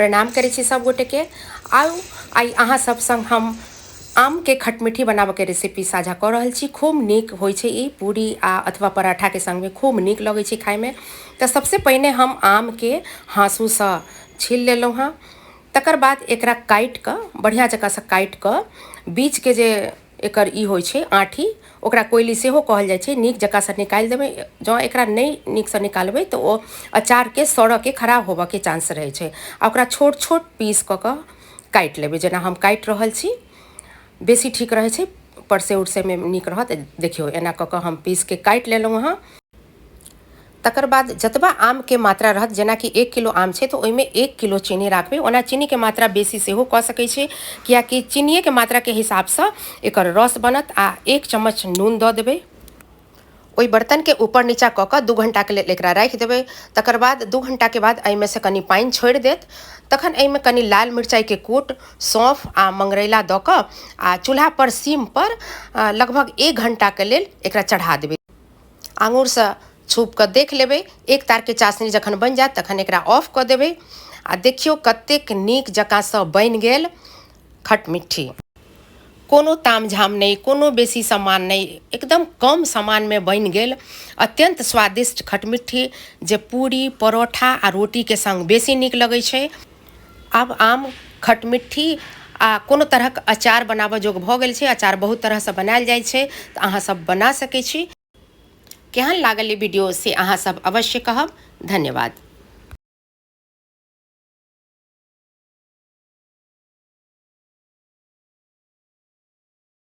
प्रणाम करै छी सब गोटे के। आई अहाँ सब संग हम आम के खटमिठी बनाबे के रेसिपी साझा कर रहल छी। खूब नीक होइ छै ई पूरी अथवा पराठा के संग में खूब नीक लगे छै खाए में। तो सबसे पहले हम आम के हाँसू से छील लेलहुँ हाँ। तकर बाद एकरा काट के बढ़िया जकाँ से काट के बीच के जे एकर ई होइ छै आँठी ओकरा कोयली सेहो कहल जाइ छै, नीक जकाँ से निकालि देबै। जँ एकरा नहीं नीक से निकालबै तो ओ अचार के सड़ऽ के खराब होबऽ के चांस रहे छै। आ ओकरा छोट छोट पीस क के काटि लेबै, जेना हम काटि रहल छी। बेसी ठीक रहे छै, परसे उरसे में नीक रहत। देखियो एना क के हम पीस के काटि लेलहुँ हाँ। तकर बाद जतबा आम के मात्रा रहत, जेना कि 1 किलो आम छै तो ओइमे 1 किलो चीनी राखबै। ओना चीनी के मात्रा बेसी सेहो क सकै छै, कियाकि चीनिये के मात्रा के हिसाब से एकर रस बनत। आ 1 चम्मच नून द देबै। ओइ बर्तन के ऊपर नीचा क के 2 घंटा के लेल एकरा राखि देबै। तकर बाद 2 घंटा के बाद एहिमे से कनी पानी छोड़ि देत। तखन एहिमे कनी लाल मिरचाई के कूट, सौंफ आ मंगरैला द के आ चूल्हा पर सीम पर लगभग 1 घंटा के लेल एकरा चढ़ा देबै। आंगुर से छुप के देख लेबै। एक तार के चाशनी जखन बन जात तखन एकरा ऑफ क देबै। आ देखियो कतेक नीक जकाँ से बन गेल खटमिठी। कोनो तामझाम नहीं, कोनो बेसी सामान नहीं, एकदम कम सामान में बन गेल अत्यंत स्वादिष्ट खटमिठी, जे पूरी परोठा आ रोटी के संग बेसी नीक लगे छै। आब आम खटमिठी आ कोनो तरहक अचार बनाबऽ जोग भऽ गेल छै। अचार बहुत तरह से बनायल जाइ छै, तो अहाँ सब बना सकै छी। केहन लागल ई वीडियो से अहाँ सब अवश्य कहब। धन्यवाद।